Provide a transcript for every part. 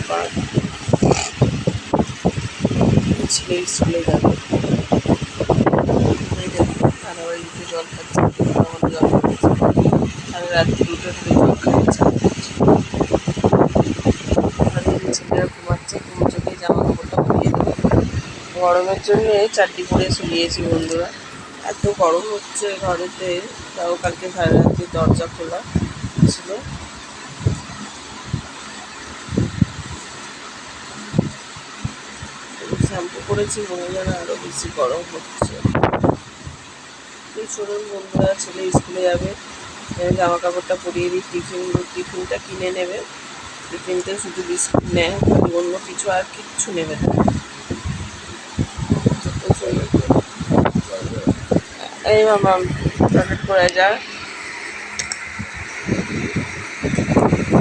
পাঁচ ছেলে স্কুলে যাবে, ধারাবাহিকে জল খাচ্ছে, আমাদের জল খাচ্ছে, আর রাত্রি 2টা থেকে জল খাচ্ছে। ছেলেরা ঘুমাচ্ছে, ঘুম চোখে জামা কাপড়টা পরিয়ে দেবে। গরমের জন্য চারটি পরে শুনিয়েছি বন্ধুরা, এত গরম হচ্ছে ঘরেতে। তাও কালকে সারা রাত্রি দরজা খোলা ছিল। শ্যাম্পু করেছি মনে যেন আরো বেশি গরম হচ্ছে। চলুন বন্ধুরা, ছেলে স্কুলে যাবে, জামা কাপড়টা পরিয়ে দিই। টিফিনটা কিনে নেবে, টিফিনতে শুধু বিস্কুট নেয়, খালি অন্য কিছু আর কিচ্ছু নেবে না। এই মামা টয়লেট করে যা।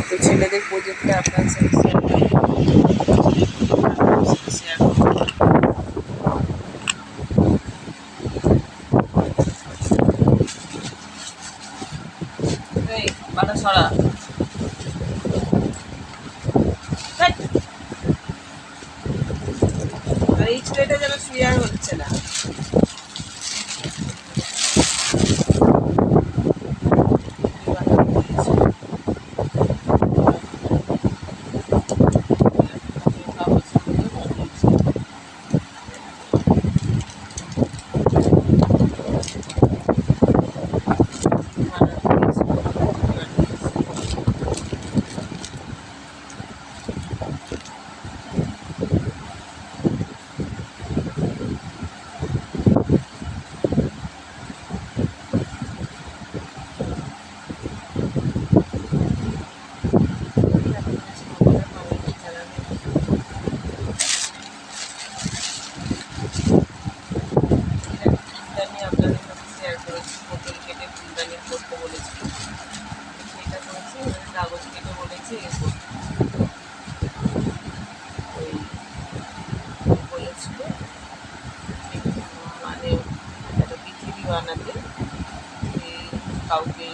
তো ছেলেদের প্রজেক্টটা আপনার সাথে শেয়ার করবো। এই বাটা সরা, আর এই ছেলেটা যেন ক্লিয়ার হচ্ছে না। কাগজ কেটে বলেছি বলেছিল মানে একটা পৃথিবী বানাতে, কাউকে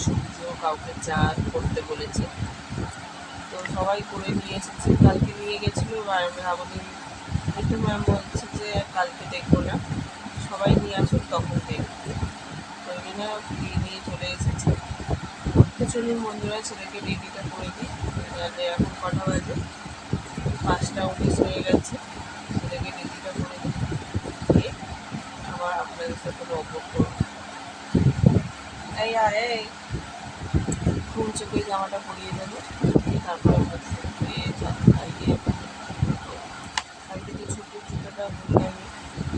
সূর্য কাউকে চাঁদ করতে বলেছে। তো সবাই করে নিয়ে এসেছে, কালকে নিয়ে গেছিলো ভাবনি একটু ম্যাম বলছে যে কালকে দেখবো না, সবাই নিয়ে আসুন তখন দেখবো। ওই জন্য নিয়ে চলে এসেছে। চলুন বন্ধুরা, ছেলেকে রেডিটা করে দিই। তাহলে এখন কটা বাজে, 5টা 19 হয়ে গেছে। ছেলেকে রেডিটা করে দিয়ে আবার আপনাদের সাথে গল্প করব। এই ঘুম চোখে জামাটা পরিয়ে দেবো, তারপরে খাইয়ে তো ছোটো জুতোটা বলি আমি।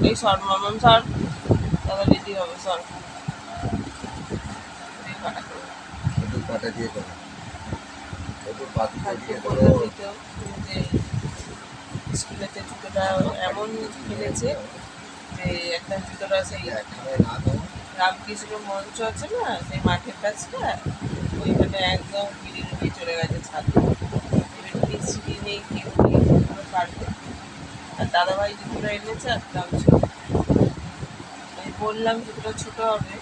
এই শর্ট মামাম শর্ট, তাহলে রেডি হবে শর্ট পাটা দিয়ে করো, স্কুলেতে জুতোটা এমন কিনেছে যে একটা জুতোটা সেই রামকৃষ্ণ মঞ্চ আছে না, সেই মাঠের কাছটা, ওইখানে একদম গিরিয়ে চলে গেছে ছাদে। এবার সিঁড়ি নেই, কেউ নেই, পারবে। আর দাদাভাই জুতোটা এনেছে, আর দাম ছিল। আমি বললাম জুতোটা ছোটো হবে,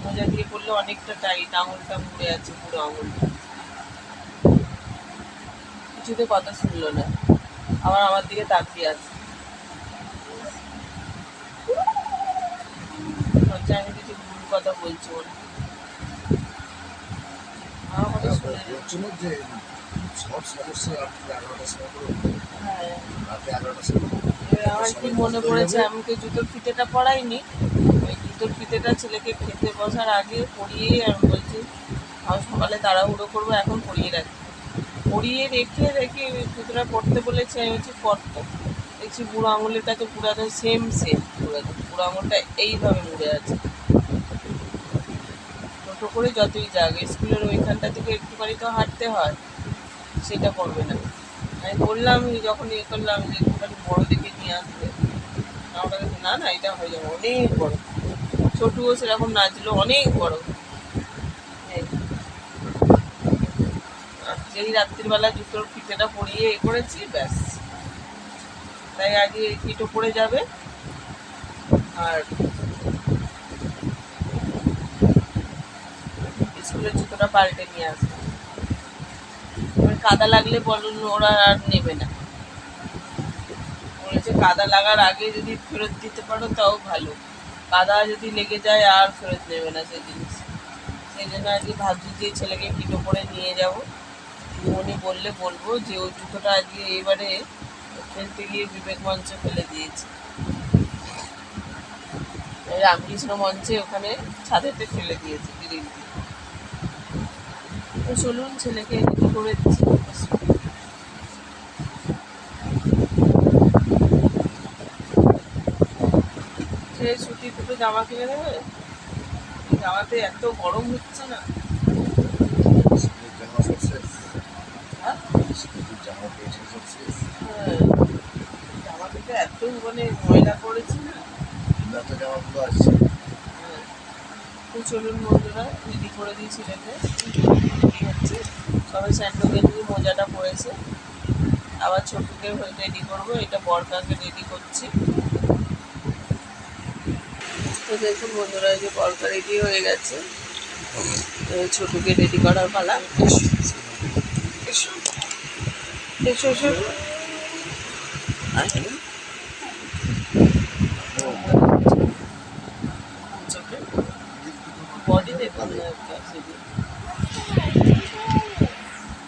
মোজা দিয়ে পড়লে অনেকটা টাইট, আঙুলটা মুড়ে আছে, পুরো আঙুলটা। কিছুতে কথা শুনলো না, আবার আমার দিকে তাকিয়ে আছে। আমি কিছু ভুল কথা বলছি বলে আমার কি মনে পড়েছে, আমি তো জুতোর ফিতেটা পরাইনি। ওই জুতোর ফিতেটা ছেলেকে খেতে বসার আগে পরিয়েই আমি বলছি আমি সকালে তাড়াহুড়ো করবো, এখন পরিয়ে রাখি। পরিয়ে রেখে জুতোটা পরতে বলেছি, আমি হচ্ছে পরতো দেখছি বুড়ো আঙুলের কাছে পুরো সেম বুড়ো আঙুলটা এইভাবে মুড়ে আছে। টোটো করে যতই যাক, স্কুলের ওইখানটা থেকে একটুখানি তো হাঁটতে হয়, সেটা করবে না। আমি বললাম যখন করলাম যে একটুখানি বড়ো দেখে নিয়ে আসবে, আমার কাছে না এটা হয়ে যাবে, অনেক বড়ো। ছোটুও সেরকম নাচলো, অনেক বড়ো। যেই রাত্রিবেলা জুতোর ফিতেটা পরিয়ে করেছি, ব্যাস। তাই আগে কিটো পড়ে যাবে, আর স্কুলের জুতোটা পাল্টে নিয়ে আসবে। এবার কাদা লাগলে বলুন ওরা আর নেবে না, বলেছে কাদা লাগার আগে যদি ফেরত দিতে পারো তাও ভালো, কাদা যদি লেগে যায় আর ফেরত নেবে না সেই জিনিস। সেই জন্য আজকে ভাবছি যে ছেলেকে কিটো করে নিয়ে যাব, উনি বললে বলবো যে ওই জুতোটা আজকে এবারে খেলতে গিয়ে বিবেক মঞ্চে ফেলে দিয়েছে, এই রামকৃষ্ণ মঞ্চে ওখানে ছাদেতে ফেলে দিয়েছে গ্রিল দিয়ে। তো চলুন ছেলেকে রেডি করে দিচ্ছি। সে সুতির দুটো জামা কিনে দেবে, এই জামাতে এত গরম হচ্ছে না। স্কুলের জামা সব শেষ। হ্যাঁ স্কুলের জামা পেয়েছে সব শেষ। হ্যাঁ, জামা দুটো এত মানে ময়লা করেছে না। না তো জামাগুলো আসছে। হ্যাঁ, তো চলুন বন্ধুরা রেডি করে দিই ছেলেকে, রেডি হচ্ছে, সবাই স্যান্ডো গেঞ্জি মোজাটা পরেছে, আবার ছোটুকে রেডি করবো, এটা বরকাকে রেডি করছি। তো দেখুন বন্ধুরা এই যে বরকা রেডি হয়ে গেছে, ছোটুকে রেডি করার পালা। এসো এসো এসো। বডি দেখুন না একটা শুধু।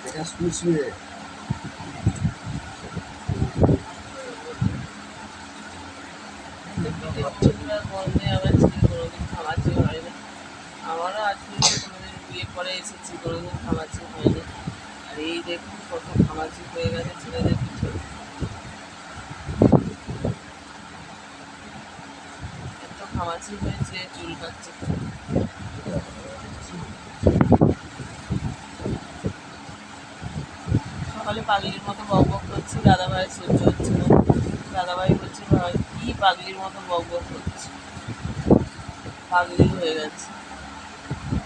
এটা স্কুল শুয়ে। গন্ধে আবার ছিল কোনোদিন খামাচি হয় না, আমারও আজ পর্যন্ত কোনোদিন বিয়ের পরে এসেছি কোনোদিন খামাচি হয়নি, আর এই দেখুন কত খামাচি হয়ে গেছে ছেলেদের পিছনে, এত খামাচি হয়েছে চুল কাটছে। সকালে পাগলির মতো বক বক করছি, দাদাভাই সহ্য হচ্ছে না, দাদাভাই বলছে ভাই কি পাগলির মতো বক বক করছি, পাগলি হয়ে গেছে।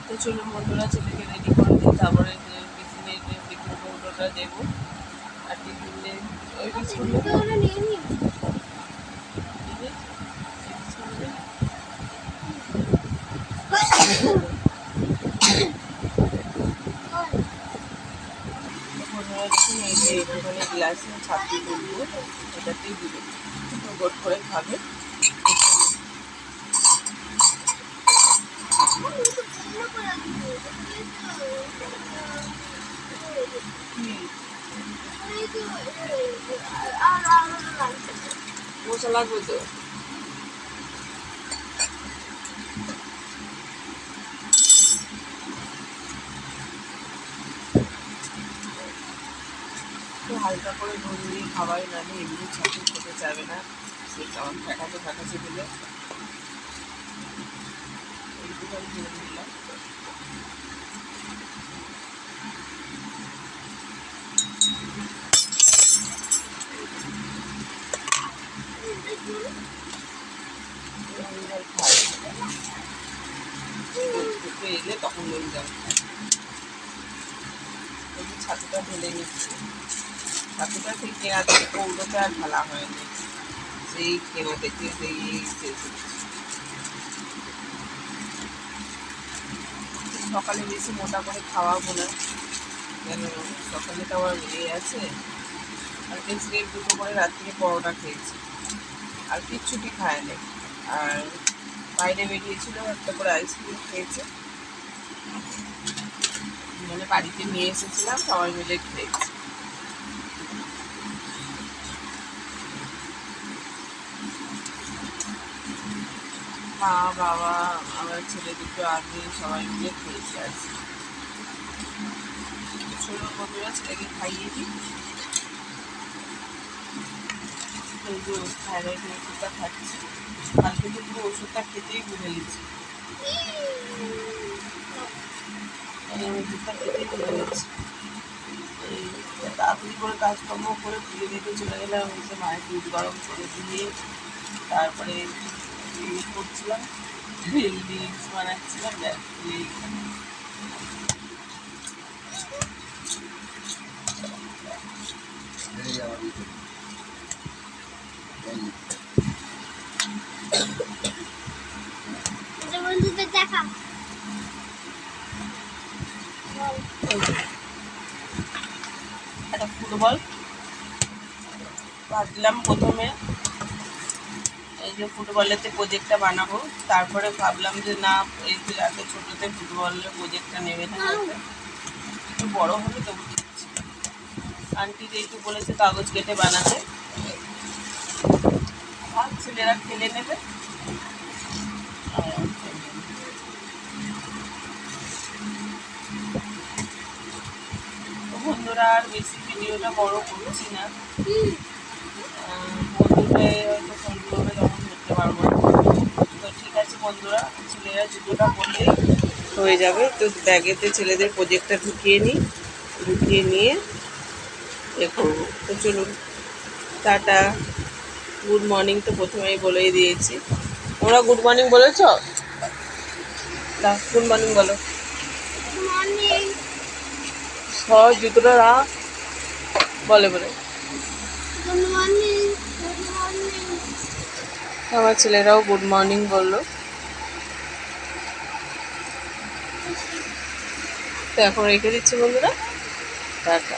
তো চলুন বন্ধুরা ছেলেকে রেডি করে দিই, তারপরে টিফিনে টিফিন কৌটোটা দেবো, আর টিফিনে ওই বিস্কুট বন্ধুরা দেখুন এই যে এখানে গ্লাসে ছাত্রী তুলবো, এটাতেই দিবে, গোট করে খাবে। মশা লাগবে তো। হালকা করে নুন দিয়ে খাওয়াই, নাহলে এমনি ছাতু খেতে চাবে না, সে কেমন ফ্যাকাচে ফ্যাকাচে দিলে এইটুখানি নুন দিলাম। এলে তখন নুন দেওয়া, ছাতুটা ঢেলে নিচ্ছি, ছাতুটা সেই কেনা থেকে কৌটোতে আর ঢালা হয়নি, সেই কেনা থেকে সেই সকালে বেশি মোটা করে খাওয়াবো না, কেন সকালে তো আমার মেয়ে আছে, আর বিস্কিট দুটো করে রাত্রে পরোটা খেয়েছি, আর কিচ্ছুটি খায় না, আর বাইরে বেরিয়েছিল একটা করে আইসক্রিম খেয়েছে, মানে বাড়িতে নিয়ে এসেছিলাম সবাই মিলে খেয়েছি। মা বাবা আমার ছেলে দুটো আমি সবাই মিলে খেয়েছি আজকে। ছোটো বন্ধুরা ছেলেকে খাইয়ে দিই, এই যে থাইরয়েডের ওষুধটা খাচ্ছি, কালকে তো পুরো ওষুধটা খেতেই ভুলে গেছি, ওষুধটা খেতেই ভুলে গেছি, এই তাড়াতাড়ি করে কাজকর্ম করে পুজো দিতে চলে গেলাম, এসে মায়ের দুধ গরম করে দিয়ে তারপরে করছিলাম রিলস বানাচ্ছিলাম, এই আমার দিকে। বন্ধুদের দেখা একটা ফুটবল ভাবলাম প্রথমে এই যে ফুটবলেতে প্রজেক্টটা বানাবো, তারপরে ভাবলাম যে না, এই যে এত ছোটোতে ফুটবলের প্রজেক্টটা নেবে না, একটু বড় হবে তবু ঠিক আছে। আন্টিকে একটু বলেছে কাগজ কেটে বানাতে, আর ছেলেরা খেলে নেবে। তো বন্ধুরা আর বেশি ভিডিওটা বড় করছি না, বন্ধুরা হয়তো ফোন করবে তখন ধরতে পারবো না। তো ঠিক আছে বন্ধুরা, ছেলেরা জুতোটা করলেই হয়ে যাবে। তো ব্যাগেতে ছেলেদের প্রজেক্টটা ঢুকিয়ে নিই, ঢুকিয়ে নিয়ে এ করবো। তো চলুন, টাটা, গুড মর্নিং তো প্রথমেই বলেই দিয়েছি। তোমরা গুড মর্নিং বলেছ? না, গুড মর্নিং বলো। সব জুতোটা রাখ, বলে বলে। আমার ছেলেরাও গুড মর্নিং বললো। তো এখন রেখে দিচ্ছি বন্ধুরা, টাটা।